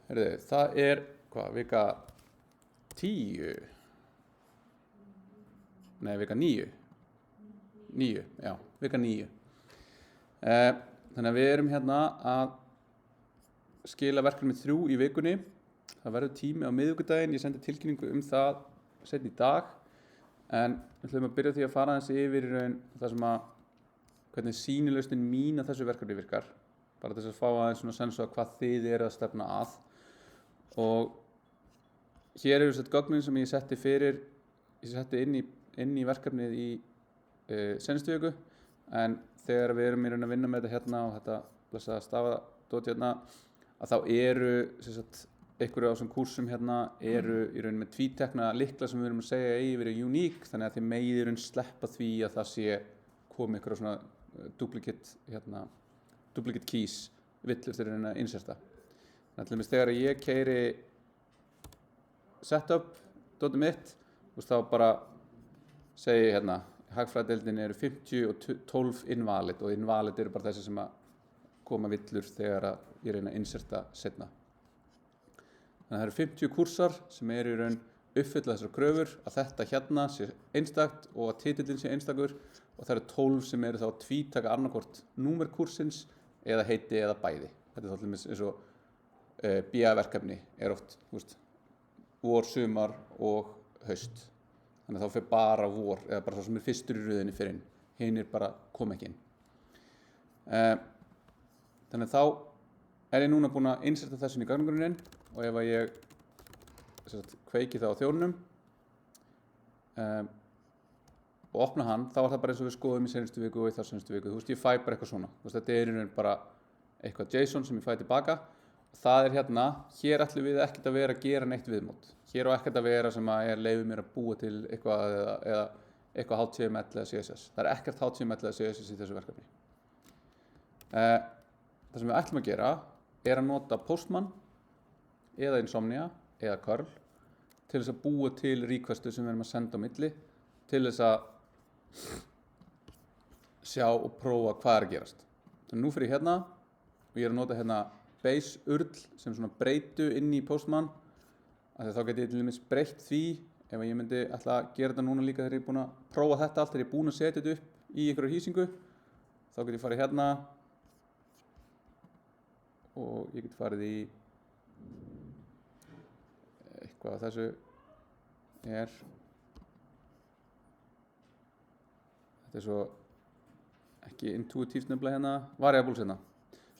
Heyrðu, það hvað, vika 10? Nei, vika 9. 9, já, vika 9. Þannig að við erum hérna að skila verkefni 3 í vikunni. Það verður tími á miðvikudaginn, ég sendi tilkynningu það seinna í dag. En við ætlum að byrja á því að fara aðeins yfir í raun það sem hvernig sýnilausnin mín að þessu verkefni virkar. Bara þess að fá aðeins svona sens á hvað þið að stefna að. Og hér eru sett gögnin sem ég setti inn í verkefnið í seinustu viku. En þegar við erum í raun að vinna með þetta hérna og þetta blessaða stafadót hérna, að þá eru einhverju á þessum kúrsum hérna eru í raun með tvítekna lykla sem við erum að segja eigi verið uník, þannig að þið megið í raun sleppa því að það sé komið einhverju svona duplicate keys villur til að inserta. Þannig að þegar ég keyri setup dótið mitt, þá bara segi hérna hagfræðideildin eru 50 og 12 invalid og invalid eru bara þessi sem að koma villur þegar ég reyna að inserta seinna. Þannig að það eru 50 kúrsar sem eru í raun uppfylla þessar kröfur að þetta hérna sé einstakt og að titillinn sé einstakur og það eru 12 sem eru þá að tvítaka annarkvort númer kúrsins eða heiti eða bæði. Þetta er þá til dæmis eins og BA-verkefni er oft vor, sumar og haust. Þannig að þá fer bara vor eða bara það sem er fyrstur í röðinni fyrir inn. Hinir bara kom ekki inn. Þannig að þá ég núna búinn að inserta þessu inn í gagnagrunninn og ef að ég kveiki það á þjóninum og opna hann, þá það bara eins og við skoðum í seinustu viku og í þar seinustu viku. Ég fæ bara eitthvað svona. Þetta í raun bara eitthvað JSON sem ég fæ tilbaka. Það hérna, hér ætlum við ekkert að vera að gera neitt viðmót. Hér á ekkert að vera sem að leyfi mér að búa til eitthvað eða eitthvað HTML eða CSS. Það ekkert HTML eða CSS í þessu verkefni. Það sem við ætlum að gera að nota Postman eða Insomnia eða curl til þess að búa til requestu sem við erum að senda á milli til þess að sjá og prófa hvað að gerast. Þannig nú fyrir ég hérna og ég að nota hérna base url sem svona breytu inn í Postman af því þá get ég til dæmis breytt því ef ég myndi ætla að gera þetta núna líka þegar ég er búinn að prófa þetta allt, þegar ég er búinn að setja þetta upp í einhverju hýsingu þá get ég farið hérna og ég get farið í eitthvað af þessu þetta svo ekki intuitíft nefnilega hérna variables hérna.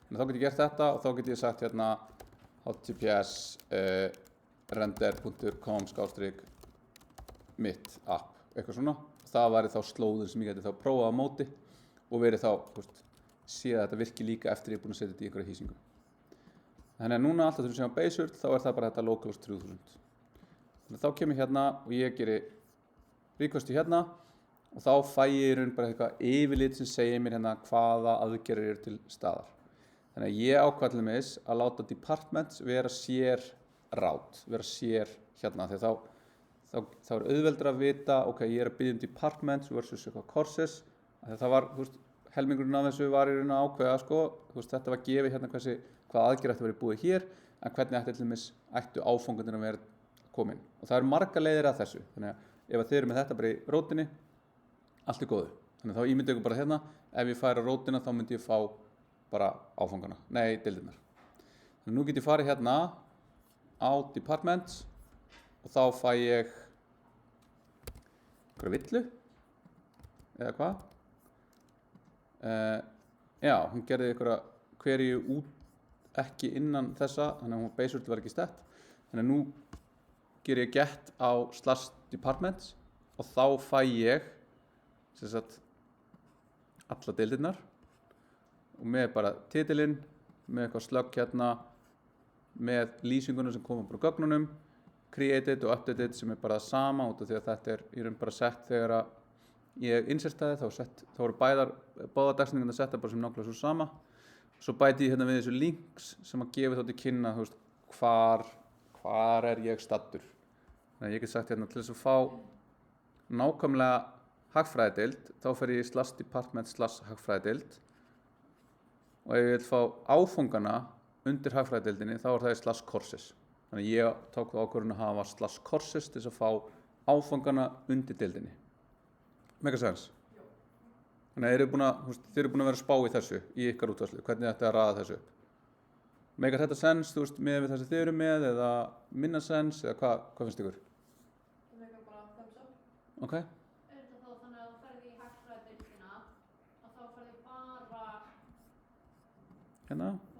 Þannig þá get ég gert þetta og þá get ég sagt hérna https render.com/mitt app eitthvað svona. Það væri þá slóður sem ég geti þá prófað á móti og verið þá sé að þetta virki líka eftir ég er búinn að setja þetta í einhverja hýsingu. Þannig að núna alltaf þegar við séum á base url þá það bara þetta localhost 3000. Þannig að þá kem ég hérna og ég geri requesti hérna og þá fæ ég í raun bara eitthvað yfirlit sem segir mér hérna hvaða aðgerðir eru til staðar. Þannig að ég ákvað að láta departments vera sér ráð, vera sér hérna þegar þá auðveldra að vita ok, ég að biðja departments versus eitthvað courses. Það var, helmingurinn af þessu var í raun að ákveða þetta var gefið hérna hvað aðgerð ætti að vera búið hér en hvernig ættu áfangarnir að vera komin. Og það eru margar leiðir að þessu. Þannig að ef þið eru með þetta bara í rótinni, allt góðu. Þannig að þá ímyndi ykkur bara hérna, ef ég færi á rótina þá myndi ég fá bara áfangarna, deildirnar. Þannig að nú get ég farið hérna á departments og þá fæ ég einhverja villu eða hvað. Já, hún gerði einhverja hverju út ekki innan þessa, þannig að hún base url var ekki stett. Þannig að nú ger ég get á /departments og þá fæ ég alla deildirnar og með bara titilinn, með eitthvað slögg hérna, með lýsingunum sem koma bara gögnunum, created og updated sem bara það sama út af því að þetta í raun bara sett þegar að ég insertaði þá voru báðar dagsetningarnar setta bara sem nákvæmlega svo sama. Svo bæti ég hérna við þessu links sem að gefa þá til kynna hvar ég staddur. Þannig að ég get sagt hérna til þess að fá nákvæmlega hagfræðideild, þá fer ég í /department/hagfræðideild og ef ég vil fá áfangana undir hagfræðideildinni þá það í /courses. Þannig að ég tók það ákvörðun að hafa /courses til þess að fá áfangana undir deildinni. Make sense? Þannig að þið eru búin að vera að spá í þessu í ykkar útfærslu. Hvernig ætti að raða þessu upp? Make þetta sense, með við það sem þið eru með eða minna sense eða hvað finnst ykkur? Það meikar bara thumbs up. Ok. Þetta þá þannig að þú ferði í hagfræðideildina að þá ferði bara Hérna. þá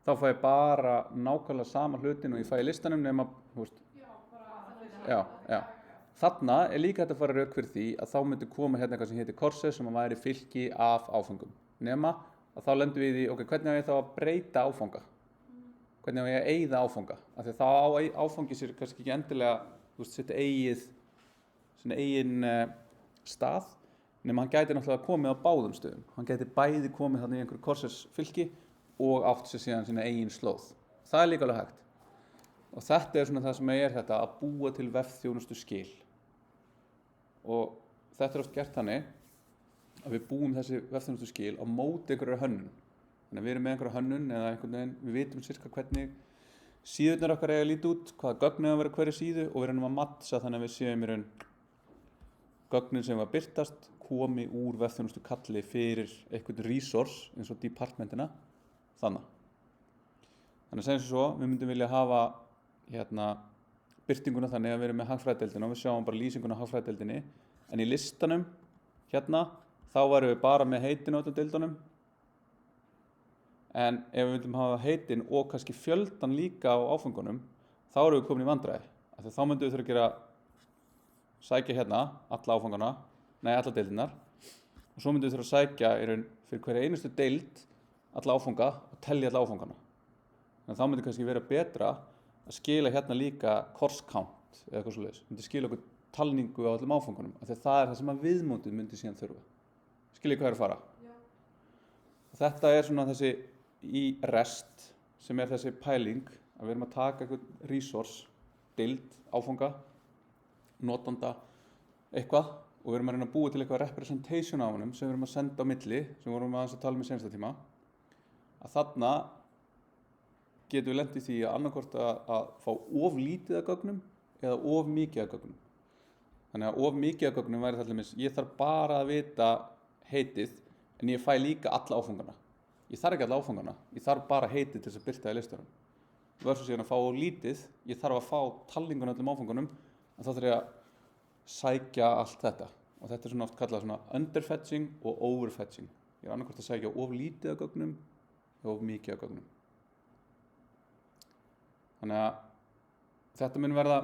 Þá ferði hvað? fæ ég bara nákvæmlega sama hlutin og ég fæ í listanum nema, Já, bara já. Þarna líka hægt að fara rök fyrir því að þá myndi koma hérna eitthvað sem heitir courses sem að væri fylki af áfangum. Nema að þá lendum við í, ok, hvernig á ég þá að breyta áfanga? Hvernig á ég að eyða áfanga? Af því að þá á áfangi sér kannski ekki endilega sitt eigin stað, nema hann gæti náttúrulega komið á báðum stöðum. Hann gæti bæði komið þarna í einhverju courses fylki og átt sér síðan sína eigin slóð. Það líka alveg hægt. Og þetta svona það sem þetta að búa til vefþjónustu skil. Og þetta oft gert þannig að við búum þessi vefþjónustu skil á móti einhverju hönnun. Þannig að við erum með einhverju hönnun eða einhvern veginn, við vitum sirka hvernig síðurnar okkar eiga að líta út, hvaða gögn eiga að vera hverju síðu og við erum að mattsa þannig að við séum í raun gögnin sem var birtast komi úr vefþjónustu kalli fyrir einhvern resource eins og departmentina þannig. Þannig að segjum svo, við myndum vilja hafa birtinguna þannig að við erum með hagfræðideildina og við sjáum bara lýsinguna á hagfræðideildinni en í listanum þá værum við bara með heitin á öllum deildunum en ef við myndum hafa heitin og kannski fjöldan líka á áfangunum þá erum við komin í vandræði af því þá myndum við þurfa að sækja alla áfangana alla deildinar og svo myndum við þurfa að sækja fyrir hverja einustu deild alla áfanga og telja alla áfangana þannig að þá myndi kannski vera betra að skila líka course count eða eitthvað svoleiðis, myndi skila okkur talningu á öllum áfangunum, af því að það það sem að viðmótið myndi síðan þurfa. Skiljið hvað að fara? Já. Og þetta svona þessi í REST sem þessi pæling að við erum að taka eitthvað resource, deild, áfanga, notanda, eitthvað og við erum að reyna að búa til eitthvað representation á honum sem við erum að senda á milli, sem við vorum aðeins að tala um í seinasta tíma, að þarna getum við lent í því að annarkvort að fá of lítið af gögnum eða of mikið af gögnum. Þannig að of mikið af gögnum væri það ég þarf bara að vita heitið en ég fæ líka alla áfangana. Ég þarf ekki alla áfangana, ég þarf bara heitið til þess að birta í listanum. Versus síðan að fá of lítið, ég þarf að fá talningun öllum áfangunum en þá þarf ég að sækja allt þetta. Og þetta svona oft kallað svona underfetching og overfetching. Ég annarkvort að sækja of lítið af gögnum eða of mikið af gögnum. Þannig að þetta mun verða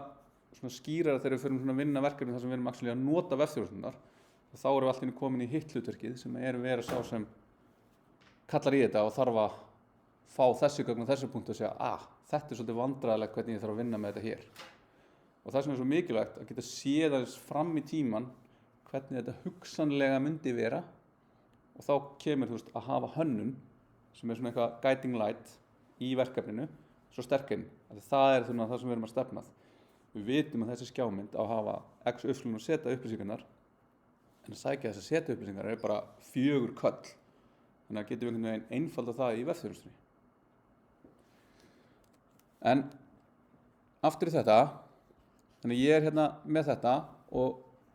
svona skýrara þegar við förum svona að vinna verkefni þar sem við erum að nota vefþjónusturnar og þá erum við allt í einu komin í hitt hlutverkið sem vera sá sem kallar í þetta og þarf að fá þessi gögn og þessi punktu og segja þetta svolítið vandræðilegt hvernig ég þarf að vinna með þetta hér. Og það sem svo mikilvægt að geta séð aðeins fram í tíman hvernig þetta hugsanlega myndi vera og þá kemur að hafa hönnun sem svona eitthvað guiding light í verkefninu svo sterkinn, það það sem við erum að stefna að. Við vitum að þessi skjámynd á að hafa x, y og z upplýsingarnar en að sækja þess að z upplýsingar bara 4 köll. Þannig að getum við einhvern veginn einfalda það í vefþjónustunni. En aftur í þetta, þannig ég með þetta og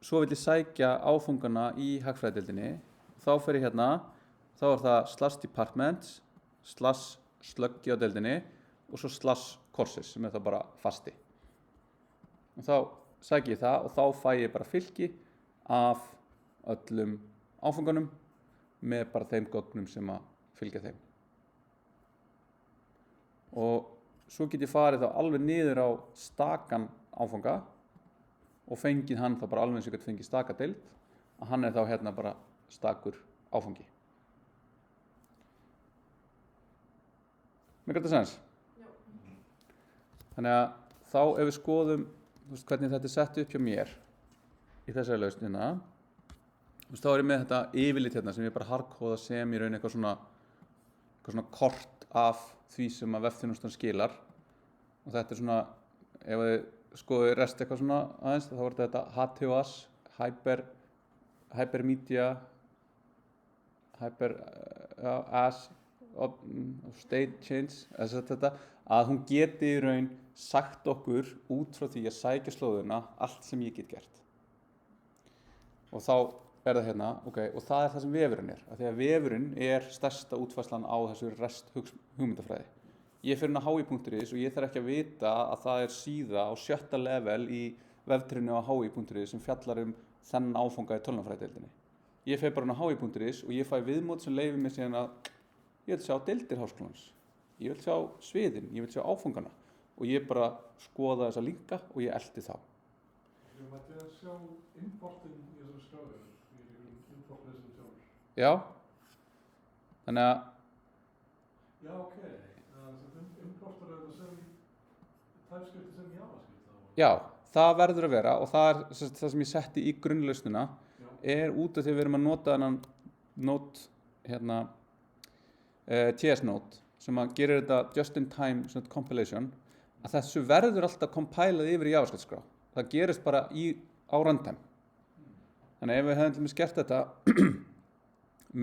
svo vil ég sækja áfangana í hagfræðideildinni. Þá fer ég þá það /departments, /sluggi á deildinni og svo /courses sem það bara fasti. Og þá sæki ég það og þá fæ ég bara fylki af öllum áfangunum með bara þeim gögnum sem að fylgja þeim. Og svo get ég farið þá alveg niður á stakan áfanga og fengið hann þá bara alveg eins og ég get fengið staka deild að hann þá bara stakur áfangi. Mér gæti það sens? Þannig að þá ef við skoðum hvernig þetta sett upp hjá mér í þessari lausn þá ég með þetta yfirlit sem ég bara hardkóða sem í raun eitthvað svona kort af því sem að vefþjónustan skilar og þetta svona, ef þið skoðið rest eitthvað svona aðeins þá þetta HTOS, Hypermedia, AS state change, þetta, að hún geti í raun sagt okkur út frá því að sækja slóðuna allt sem ég get gert. Og þá er það hérna, ok, og það er það sem vefurinn af því að vefurinn stærsta útfærslan á þessu rest hugmyndafræði. Ég fer inn á hi.is og ég þarf ekki að vita að það síða á 7. level í veftrinu á hi.is sem fjallar þennan áfanga í tölvunarfræðideildinni. Ég fer bara inn á hi.is og ég fæ viðmót sem leyfir mér síðan að ég vil sjá deildir háskólans, ég vil sjá sviðin, ég vil sjá áfangana og ég bara skoða þessa linka og ég elti þá. Þú mætti að sjá importin í þessum skráður, í importlesum sjálfur. Já, þannig að Já, ok. Importar er það sem TypeScript sem JavaScript þá? já, það verður að vera og það það sem ég setti í grunnlausnina út af því að við erum að nota þennan node, hérna, TS node sem að gerir þetta just in time compilation, að þessu verður alltaf compilað yfir í JavaScript skrá. Það gerist bara á runtime. Þannig ef við hefðum til dæmis gert þetta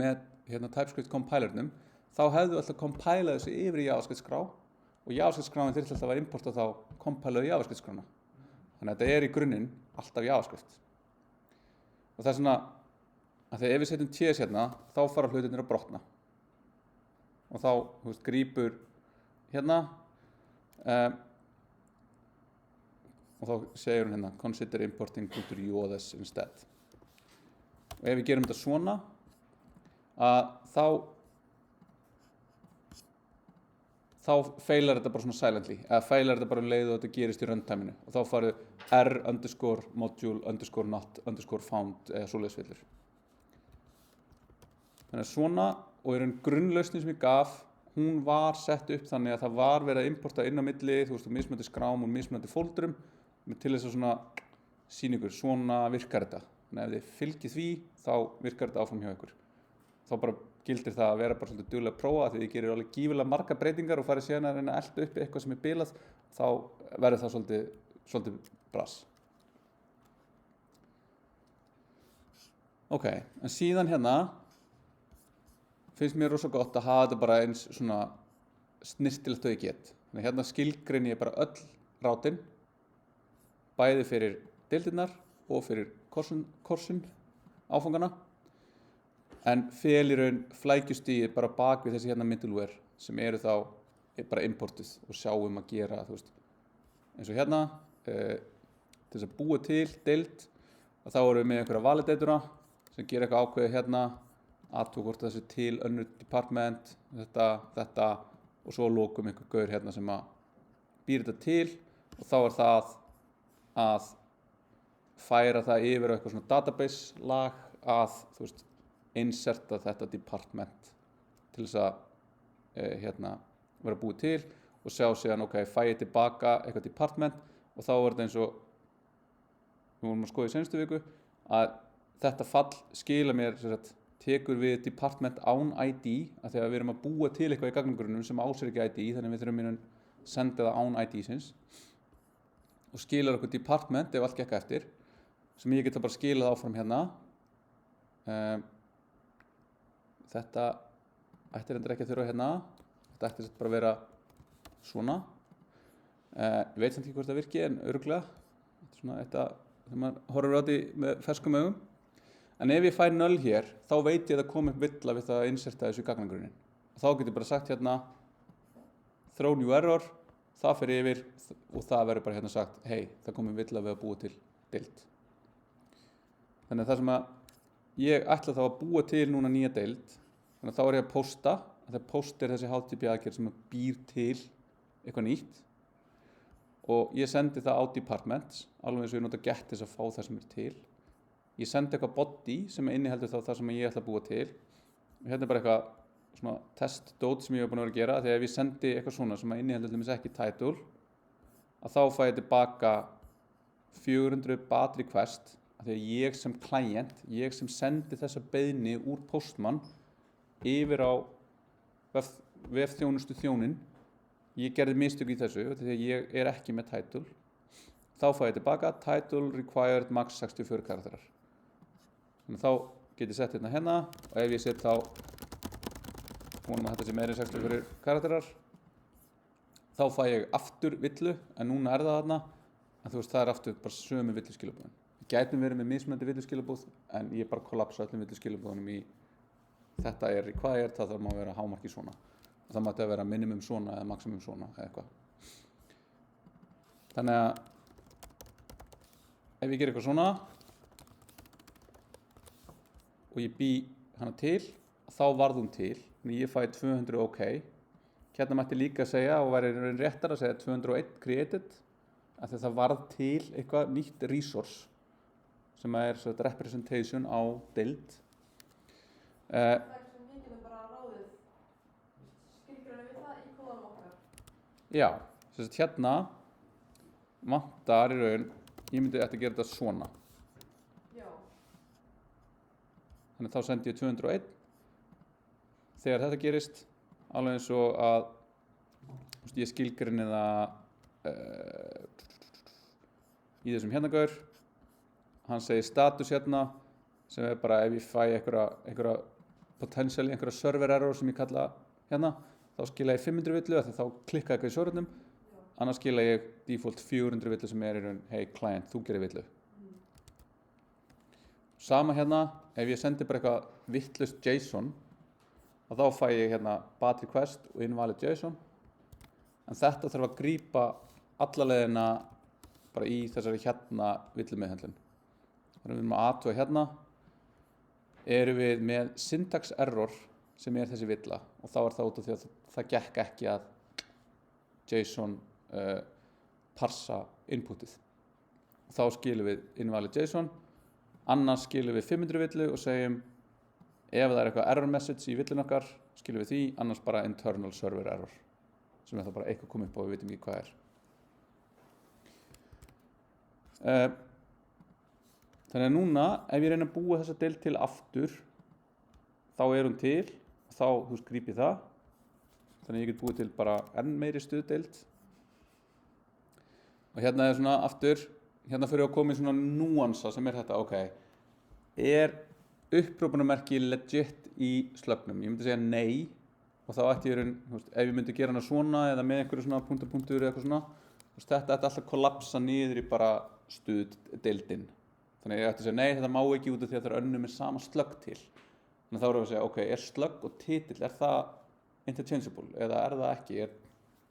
með TypeScript compilernum, þá hefðu alltaf compilað þessu yfir í JavaScript skrá og JavaScript skráin þyrfti alltaf að importa þá compilaðu JavaScript skrána. Þannig að þetta í grunninn alltaf JavaScript. Og það er svona, að þegar ef við setjum TS hérna, þá fara hlutirnir að brotna. Og þá, grípur hérna, og þá segir hún hérna, consider importing.us instead. Og ef við gerum þetta svona, að þá feilar þetta bara svona silently, eða feilar þetta bara leið og þetta gerist í runtimeinu og þá farið r_module_not_found eða svoleiðis villur. Þannig að svona og í raun grunnlausnin sem ég gaf, hún var sett upp þannig að það var verið að importa inn á milli, mismunandi skrám og mismunandi fóldurum til þess að svona sýna ykkur, svona virkar þetta. Þannig að ef þið fylgið því, þá virkar þetta áfram hjá ykkur. Þá bara gildir það að vera bara svolítið duglega að prófa því þið gerir alveg gífurlega margar breytingar og farið síðan að reyna að elta upp eitthvað sem bilað, þá verður það svolítið brass. Ok, en síðan hérna finnst mér rosa gott að hafa þetta bara eins svona snirtilegt og ég get. Þannig hérna skilgreini ég bara öll rátin, bæði fyrir deildirnar og fyrir korsun áfangana. En fel í raun flækjustigið bara bak við þessi hérna middleware sem eru þá bara importuð og sjáum að gera, eins og hérna, til þess að búa til deild, að þá erum við með einhverja validatora sem gera eitthvað ákveðið hérna, aðtúr hvort þessi til önnur department, þetta og svo lokum einhver gaur hérna sem að býr þetta til og þá er það að færa það yfir á eitthvað svona database lag að, inserta þetta department til þess að vera búið til og sjá síðan, ok, fæ ég tilbaka eitthvað department og þá er þetta eins og við vorum að skoða í seinustu viku að þetta fall skila mér tekur við department án ID af því að við erum að búa til eitthvað í gagnagrunnum sem á sér ekki ID þannig að við þurfum að senda það án ID-sins og skilar okkur department ef allt gekk eftir sem ég geta bara skilað áfram hérna. Þetta ætti reyndar ekki að þurfa hérna, þetta ætti bara að vera svona. Ég veit samt ekki hvort það virki en örugglega, þetta er svona þegar maður horfir á því með ferskum augum. En ef ég fæ null hér, þá veit ég að það kom upp villa við það að inserta þessu í gagnagrunnin. Þá get ég bara sagt hérna, throw new error, það fer yfir og það verður bara hérna sagt, hei, það kom upp villa við að búa til deild. Þannig að það sem að ég ætla þá að búa til núna nýja deild, þannig að þá er ég að posta, þegar post er þessi HTTP aðgerð sem býr til eitthvað nýtt og ég sendi það á departments, alveg eins og ég nota get þess að fá það sem er til. Ég sendi eitthvað body sem inniheldur þá það sem ég ætla að búa til. Og hérna er bara eitthvað svona test-dót sem ég hef búin að vera að gera, þegar ef ég sendi eitthvað svona sem inniheldur til dæmis ekki title, að þá fæ ég tilbaka 400 bad request, af því að ég sem client, ég sem sendi þessa beiðni úr Postman yfir á vefþjónustu þjónin, ég gerði mistök í þessu því að ég er ekki með title, þá fæ ég tilbaka title required max 64 karakterar. Þannig þá get ég sett hérna og ef ég set þá vonum að þetta sé meiri 64 karakterar, þá fæ ég aftur villu, en núna er það þarna, en þú veist, það er aftur bara sömu villuskilabúðin. Við gætum verið með mismunandi villuskilabúð, en ég bara kollapsa öllum villuskilabúðunum í þetta er, hvað er það, það má vera hámarki svona. Og það mátti að vera minimum svona eða maximum svona eða eitthvað. Þannig að ef ég ger eitthvað svona og ég bý hana til, þá varð hún til. Þannig ég fæ 200 OK. Hérna mætti líka segja, og væri réttar að segja 201 created, af því að það varð til eitthvað nýtt resource sem er svona representation á deild. Það er eitthvað sem við getum bara ráðið skilgreinum við það í kóðanum okkar. Já, þess að hérna vantar í raun, ég myndi eftir að gera þetta svona. Já. Þannig að þá sendi ég 201. Þegar þetta gerist, alveg eins og að ég skilgreini það í þessum hérna gaur, hann segir status hérna, sem er bara ef ég fæ einhverja potentially einhverja server error sem ég kalla hérna, þá skila ég 500 villu, af því þá klikka eitthvað í servernum, annars skila ég default 400 villu sem er í raun, hey client, þú gerir villu. Sama hérna, ef ég sendi bara eitthvað vittlust JSON, og þá fæ ég hérna bad request og invalid JSON, en þetta þarf að grípa alla leiðina bara í þessari hérna villumeðhöndlun. Þannig að við erum að athuga hérna, erum við með syntax error sem er þessi villa, og þá er það út af því að það gekk ekki að JSON parsa inputið. Og þá skilum við invalid JSON, annars skilum við 500 villu og segjum ef það er eitthvað error message í villun okkar, skilum við því, annars bara internal server error, sem er það bara eitthvað komið upp á og við vitum ekki hvað er. Þannig að núna, ef ég reyna að búa þessa deild til aftur, þá er hún til, þá gríp ég það, þannig að ég get búið til bara enn meiri stuðdeild. Og hérna er svona aftur, hérna fyrir að koma í svona núansa sem er þetta, ok, er upphrópunarmerki legit í slögnum? Ég myndi segja nei, og þá ætti ég ef ég myndi gera hana svona eða með einhverju svona punktur eða eitthvað svona, þetta ætti alltaf kollapsa niður í bara stuðdeildin. Þannig að ég ætti að segja nei, þetta má ekki út af því að það er önnur með sama slögg til. Þannig að þá erum við að segja, ok, er slögg og titill, er það interchangeable eða er það ekki? Er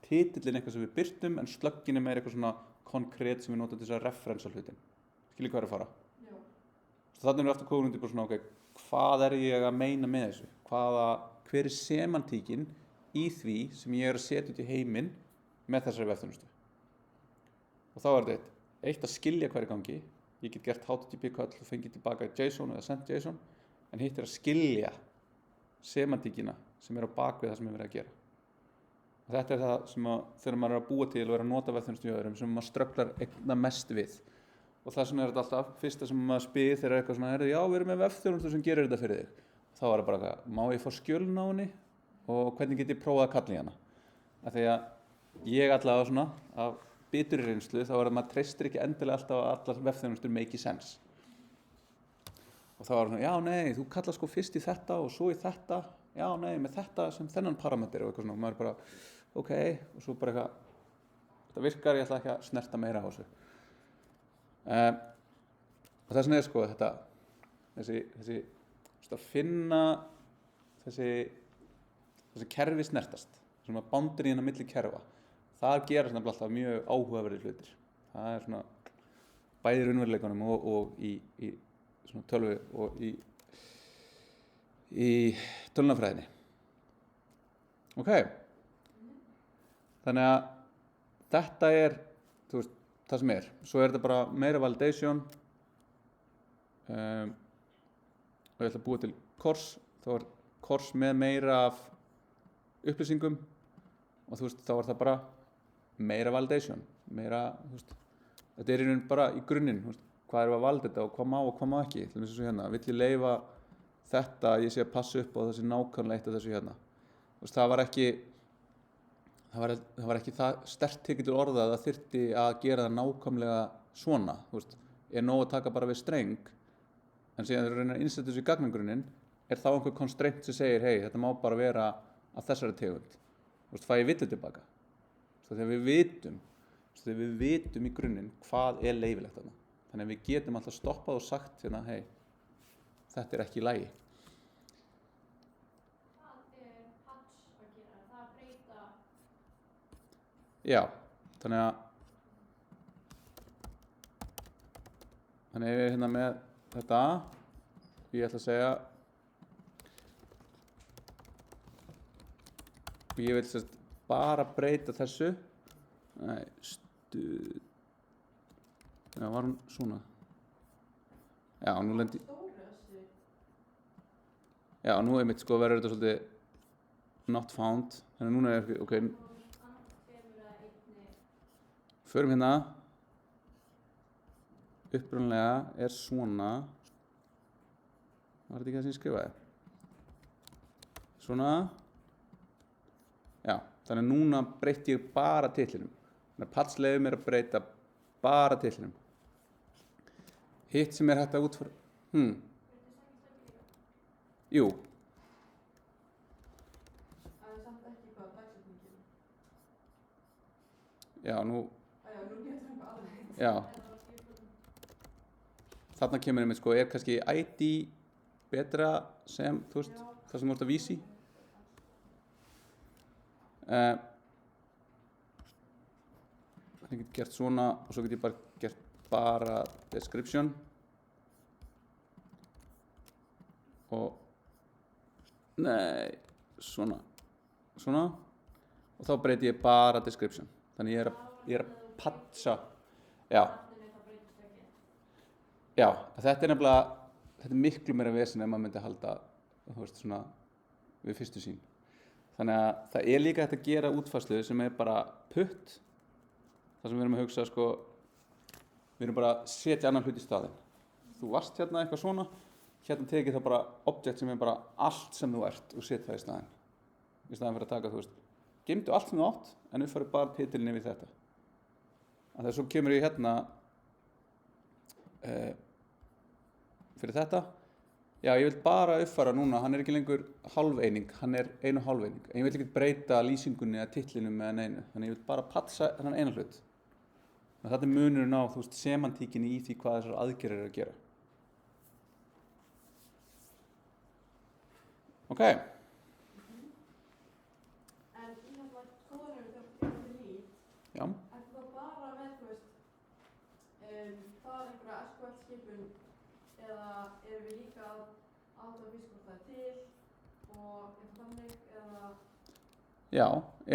titillin eitthvað sem við birtum en slöggin er meira eitthvað svona konkrét sem við notum til þess að referensa hlutin? Skiljið hvað er að fara? Já. Þannig erum við aftur komin undir bara svona, ok, hvað er ég að meina með þessu? Hver er semantíkin í því sem ég er að setja út í heiminn með þessari vefþjónustu? Og þá er þetta eitt að skilja hvað er í gangi. Ég get gert HTTP call og fengið tilbaka JSON eða sent JSON, en hitt er að skilja semantíkina sem er á bakvið það sem er verið að gera. Og þetta er það sem þegar maður er að búa til og er að nota vefþjónustu í öðrum sem maður strögglar einna mest við. Og þess vegna er þetta alltaf, fyrsta sem maður spyr þegar er eitthvað svona, já, við erum með vefþjónustu sem gerir þetta fyrir þig. Þá er það bara eitthvað, má ég fá skjölun á henni og hvernig get ég prófað að kalla í hana? Af því að ég allavega svona, af biturri reynslu, þá er það maður treystir ekki endilega alltaf að allar vefþjónustur make sense. Og þá er það svona, já, nei, þú kallar sko fyrst í þetta og svo í þetta, já, nei, með þetta sem þennan parameter og eitthvað svona, og maður er bara, ok, og svo bara eitthvað, þetta virkar, ég ætla ekki að snerta meira á þessu. Og þess vegna er sko þetta, þessi að finna þessi kerfi snertast, sem að boundary inn á milli kerfa, það gerast nefnilega alltaf mjög áhugaverðir hlutir. Það er svona bæði í raunveruleikanum og í svona tölvu og í tölvunarfræðinni. Ok. Þannig að þetta er, þú veist, það sem er. Svo er þetta bara meira validation. Og ég ætla að búa til kors. Þá er kors með meira af upplýsingum og þú veist, þá er það bara meira validation, meira, þú veist, þetta er í raun bara í grunninn, þú veist, hvað erum við að validata og hvað má og hvað má ekki, til þess að hérna, vill ég leyfa þetta, ég sé að passa upp á þessi nákvæmlega eitt af þessu hérna, þú veist, það var ekki það sterkt tekið til orða að það þyrfti að gera það nákvæmlega svona, þú veist, er nóg að taka bara við streng, en síðan þegar þú reynir að innsetja þessu í gagnagrunninn, er þá einhver constraint sem segir, hey, þetta má bara vera af þessari tegund, fæ ég villu tilbaka. Þegar við vitum í grunninn hvað er leyfilegt þarna. Þannig að við getum alltaf stoppað og sagt hérna, hei, þetta er ekki í lagi. Hvað er patch að gera? Er það að breyta? Já, þannig að ég er hérna með þetta. Ég ætla að segja og ég vil sérst bara breyta þessu. Nei, já, var hún svona? Já, nú lendi Stóri þessi. já, nú einmitt sko verður þetta svolítið not found. Þannig að núna er ok, Annars tveimur eða einni? förum hérna. Upprunalega er svona. Var þetta ekki það sem ég skrifaði? Svona. Já, þannig að núna breytti ég bara titlinum. Þannig að Patch leyfir mér að breyta bara titlinum. Hitt sem er hægt að útfæra. Jú, Það er samt ekki hvað dagsetningin. já, nú, Já, nú getur við eitthvað alveg. já. Þarna kemur einmitt sko, er kannski ID betra sem, þú veist, það sem þú ert að vísa í. Ég get gert svona og svo get ég bara gert bara description og nei, svona og þá breyti ég bara description. Þannig ég er að patcha. Já, já, þetta er nefnilega, þetta er miklu meira vesen ef maður myndi halda, þú veist, svona við fyrstu sýn. Þannig að það er líka hægt að gera útfærslu sem er bara putt. Það sem við erum að hugsa, sko, við erum bara að setja annan hlut í staðinn. Þú varst hérna eitthvað svona, hérna tekið það bara object sem er bara allt sem þú ert og setja það í staðinn. Í staðinn fyrir að taka, þú veist, geymdu allt sem þú átt en uppfæri bara titilin yfir þetta. Að þess svo kemur ég hérna fyrir þetta. Já, ég vil bara uppfæra núna, hann er ekki lengur hálfeining, hann er 1,5 eining. En ég vil ekki breyta lýsingunni eða titlinum eða neinu. Þannig ég vil bara patcha þennan eina hlut. Þetta er munurinn á, þú veist, semantíkinni í því hvað þessar aðgerðir eru að gera. Ok. En í hérna kóðunum þegar þú tekur delete, Já. ertu þá bara með, þú veist, það einhverja SQL-skipun eða erum við líka að átta að vísa hvort það er til og eitthvað þannig eða... Já,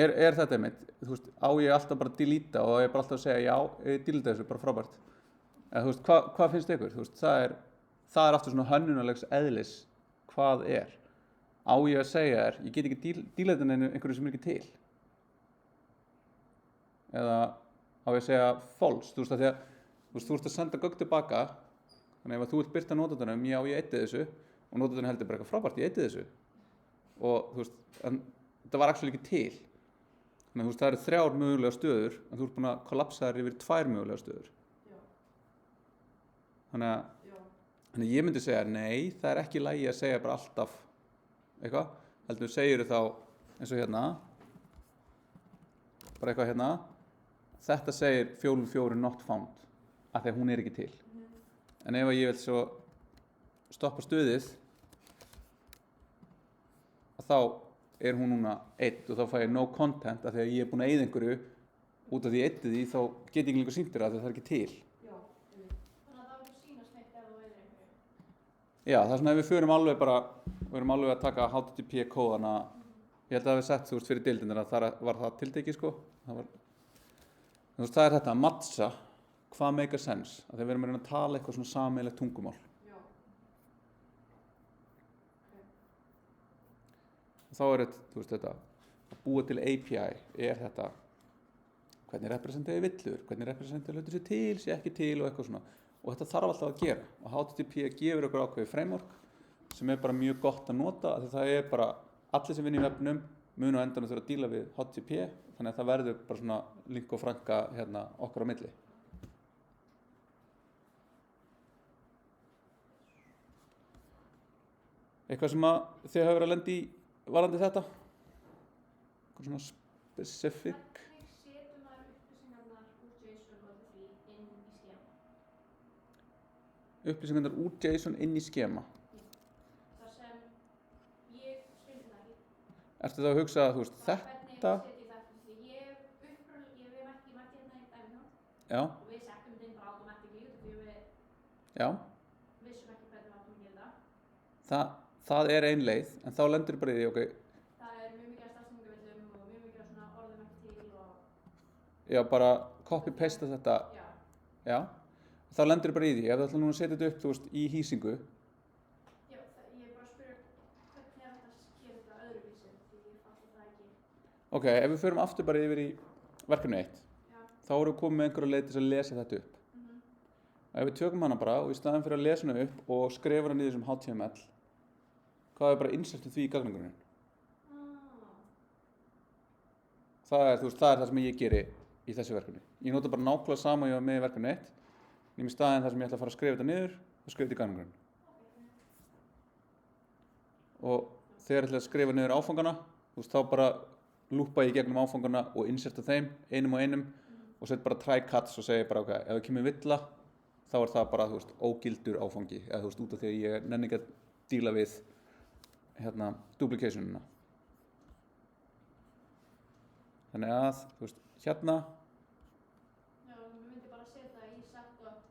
er þetta einmitt, þú veist, á ég alltaf bara að deleta og ég bara alltaf að segja já, ég deleta þessu, bara frábært. Eða þú veist, hvað finnst ykkur? Þú veist, það er aftur svona hönnunarlegs eðlis hvað er. Á ég að segja ég get ekki deleta einhverju sem er ekki til. Eða á ég að segja false, þú veist, að því að þú ert að senda gögn tilbaka, þannig ef þú vilt birta notandanum, já, ég eyddi þessu og notandanum heldur bara eitthvað frábært, ég eyddi þessu. Og þú veist, en þetta var actually ekki til. Þannig að þú veist, það eru 3 mögulega stöður en þú ert búin að kollapsa þær yfir 2 mögulega stöður. Já. Þannig ég myndi segja nei, það er ekki í lagi að segja bara alltaf eitthvað. Heldur segir þá eins og hérna, bara eitthvað hérna, þetta segir 4 not found, af því að hún er ekki til. En ef ég vil svo stoppa stuðið, þá er hún núna 1 og þá fæ ég no content af því að ég er búin að eyða einhverju út af því ég eyddi því, þá get ég ekki lengur sýnt þér af því að það er ekki til. Já, Þannig að það verður sýnast neitt ef þú veitir einhverju. Já, það er svona ef við förum alveg bara, við erum alveg að taka HTTP kóðana, ég held að það hefði sett þú veist fyrir deildinir að það var það tiltekið sko. Þú veist, það er þetta að matcha hvað make a sense, af því að við erum að reyna að tala eitthvað svona sameiginlegt tungumál. já. Og þá er þetta, þú veist þetta, að búa til API, er þetta, hvernig representið villur, hvernig representið hlutur sér til, sé ekki til og eitthvað svona. Og þetta þarf alltaf að gera. Og HTTP gefur okkur ákveðið framework sem er bara mjög gott að nota, af því það er bara, allir sem vinna í webnum munu á endanum þurfa að díla við HTTP, þannig að það verður bara svona link og franka hérna okkar á milli. Eitthvað sem að þið hafa verið að lenda í varðandi þetta? eitthvað svona specific. Hvernig setur maður upplýsingarnar úr JSON og því inn í skema? Upplýsingarnar úr JSON inn í skema. Þar sem ég skildi það ekki. Ertu þá að hugsa að, þú veist, Hvernig þetta? set ég þetta? Því ég mætti hérna í dæmi hjá Já, og við settum þetta inn bara automatically út af því við já. vissum ekki hvernig við áttum að gera það. Það er ein leið, en þá lendur bara í því, ok, Það er mjög mikið af stafsetningarvillum og mjög mikið af svona orðum ekki til og já, bara copy-pasta þetta, já. já. Þá lendur bara í því, ef þú ætlar núna að setja þetta upp, þú veist, í hýsingu, Já, ég er bara að spyrja hvernig er þetta að gera þetta öðruvísi því ég fatt það ekki. ok, ef við förum aftur bara yfir í verkefni 1, Já. þá erum við komið með einhverja leið til þess að lesa þetta upp. Ef við tökum hana bara og í staðinn fyrir að lesa hana upp og skrifa hana niður sem HTML, hvað er bara insertið því í gagnagrunninn? Það er það sem ég geri í þessu verkefni. Ég nota bara nákvæmlega sama ég var með í verkefni 1, nema í staðinn þar sem ég ætla að fara að skrifa þetta niður og skrifa þetta í gagnagrunninn. Og þegar ég ætla að skrifa niður áfangana, þá bara lúpa ég gegnum áfangana og inserta þeim, einum og einum, og set bara try catch og segi bara, ok, ef það kemur villa, þá er það bara, ógildur áfangi, eða út af því að ég nenni ekki að díla við duplicationina. Þannig að, hérna, Já, við myndum bara að setja í setup.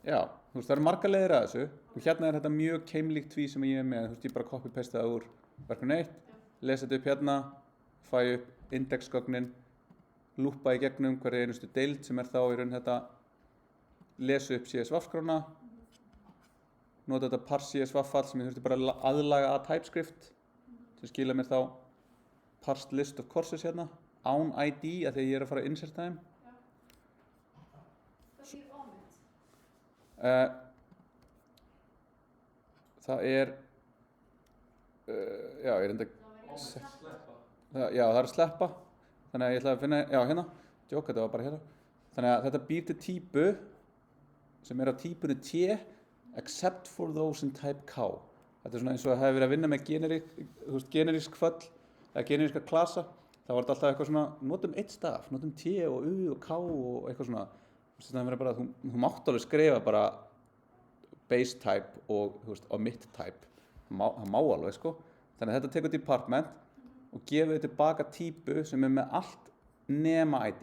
já, það eru margar leiðir að þessu, og hérna er þetta mjög keimlíkt því sem ég er með, ég bara copy-paste það úr verkefni 1, lesa þetta upp hérna, fæ upp indexgögnin, lúpa í gegnum hverja einustu deild sem er þá í raun þetta, lesa upp CSV-skrána, nota þetta parse CSV-fall sem ég þurfti bara að aðlaga að TypeScript, sem skila mér þá parsed list of courses hérna, án ID að því að ég er að fara að inserta þeim. Hvað þýr omit? Það er, já, ég reyndi að Sleppa. Já, það er að sleppa, þannig að ég ætla að finna, já hérna, djók, þetta var bara hérna. Þannig að þetta býr til típu sem er á típunni T, except for those in type K. Þetta er svona eins og að það hefur verið að vinna með generísk föll, eða generíska klasa, þá var þetta alltaf eitthvað svona, notum eitt staf, notum T og U og K og eitthvað svona. Það er bara að þú mátt alveg skrifa bara base type og omit type, það má alveg sko. Þannig að þetta tekur department og gefur þið tilbaka típu sem er með allt nema ID.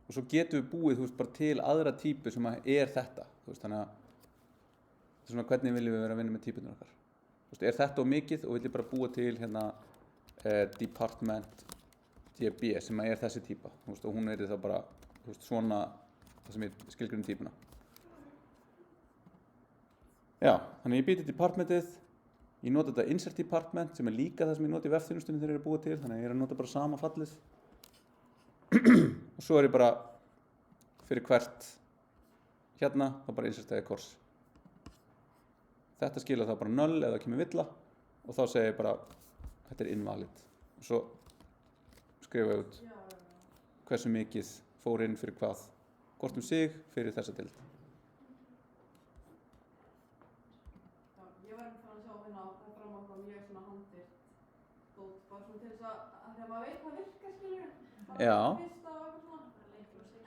Og svo getum við búið bara til aðra típu sem er þetta. Þannig að þetta er svona hvernig viljum við vera að vinna með típunar okkar. Er þetta of mikið og viljum bara búa til hérna department DB sem er þessi típa. Og hún er þá bara svona það sem ég skilgreinir típuna. Já, þannig ég býti departmentið. Ég nota þetta insert department sem er líka það sem ég nota í vefþjónustunni þegar ég er að búa til. Þannig að ég er að nota bara sama fallið. Og svo er ég bara fyrir hvert hérna, þá bara insertaði course. Þetta skila þá bara null eða kemur villa og þá segir ég bara þetta er invalid. Og svo skrifa ég út hversu mikið fór inn fyrir hvað, hvort sig fyrir þessa deild. Ég var að sjá hérna fram á hvað mjög svona handvirkt dót, bara svona til þess að þegar maður veit hvað virkar skilur. Já.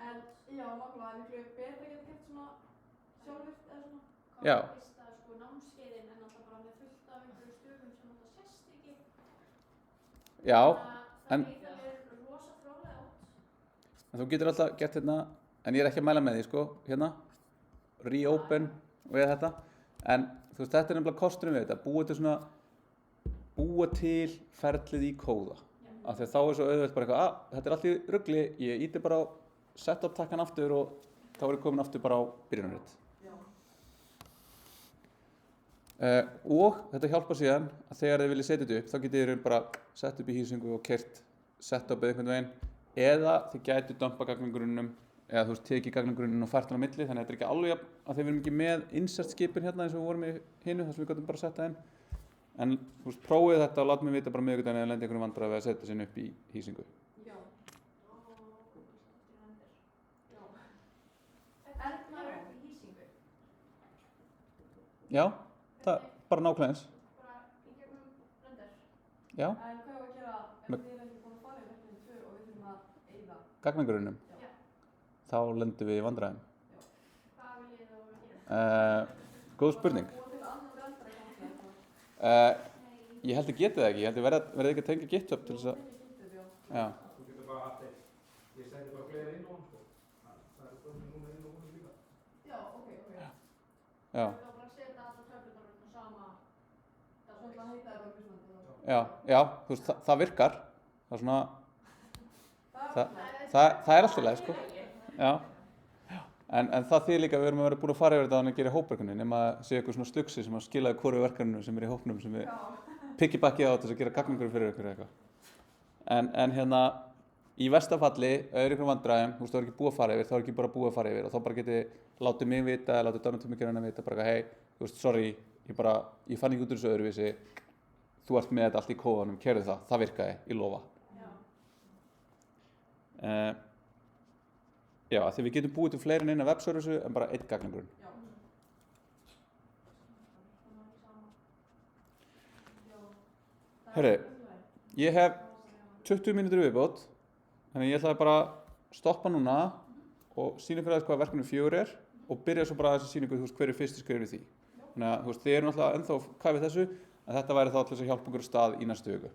En já, nákvæmlega, miklu betra að geta gert svona sjálfvirkt eða svona. Já. Námskeiðin en alltaf bara með fullt af einhverju stöðum sem alltaf sést ekki. Já, Það er rosa fróðlega út. en þú getur alltaf gert hérna, en ég er ekki að mæla með því sko, hérna, reopen og eða þetta, en þetta er nefnilega kosturum við þetta, búa til ferlið í kóða. Af því að þá er svo auðvelt bara eitthvað, þetta er allt í rugli, ég íti bara á setup takkan aftur og þá er ég komin aftur bara á byrjunarrit. Og þetta hjálpar síðan að þegar þið viljið setja þetta upp, þá getið þið bara sett upp í hýsingu og keyrt setupið einhvern veginn, eða þið gætu dumpa gagnagrunnum, eða tekið gagnagrunnum og fært hann á milli, þannig að þetta er ekki alveg að þið verum ekki með insert skipin hérna eins og við vorum í hinu, þar sem við gætum bara setta inn. En prófið þetta og látt mig vita bara miðvikudaginn eða lendi einhvern vandræði við að setja sinni upp í hýsingu. Já. Erna upp í hýsingu. Já, það er bara nákvæmlega eins. Bara í gegnum Já, En hvað er að gera ef Með- þið erum ekki búin að fara í verkefni 2 og við þurfum að eyða? gagnagrunnum. Já. Þá lendum við í vandræðum. Hvað vil ég þá að gera? Góð spurning. Búa til annan brandara kannski eitthvað. Uh, ég held að geta það ekki. Ég held að verði ekki að tengja GitHub til þess að... Jú, tengja GitHub, já. Já. Þú getur bara haft eitt. Ég sendi bara fleiri inn á hann, sko. Það er stöðum núna inn á honum líka. Já, ok. Já, Þá bara setja alla töflunar upp á sama Svo ætla að heita það bara Íslandi þá. já, þú veist, það virkar. Það er svona, Það er það er alltaf leið, sko. Já. En það þýðir líka að við erum að vera búin að fara yfir þetta þannig að gera hópverkefni, nema að sé eitthvað svona stugsi sem að skilaði hvoru verkefninu sem er í hópnum sem við piggybackið á þess að gera gagningur fyrir ykkur eða eitthvað. En hérna, í versta falli, ef ykkur vandræðum, þú veist, það er ekki búið að fara yfir, þá er ekki bara búið að fara yfir og þá bara geti látið mig vita eða látið Dánatúmikerina vita bara hei, þú veist, sorry, ég fann ekki út úr þessu öðruvísi, þú ert með þetta allt í kóðanum, kerðu það virkaði, ég lofa. Já, því við getum búið til fleiri en eina webservisu en bara einn gagnagrunn. Já. Herri, ég hef 20 mínútur í viðbót, þannig ég ætlaði bara að stoppa núna og sýna fyrir það hvað verkefni 4 er og byrja svo bara þessi sýningu, þú veist, hver er fyrsti skrefur í því. Þannig að, þú veist, þið eru náttúrulega ennþá hvað við þessu, en þetta væri þá til þess að hjálpa okkur af stað í næstu viku.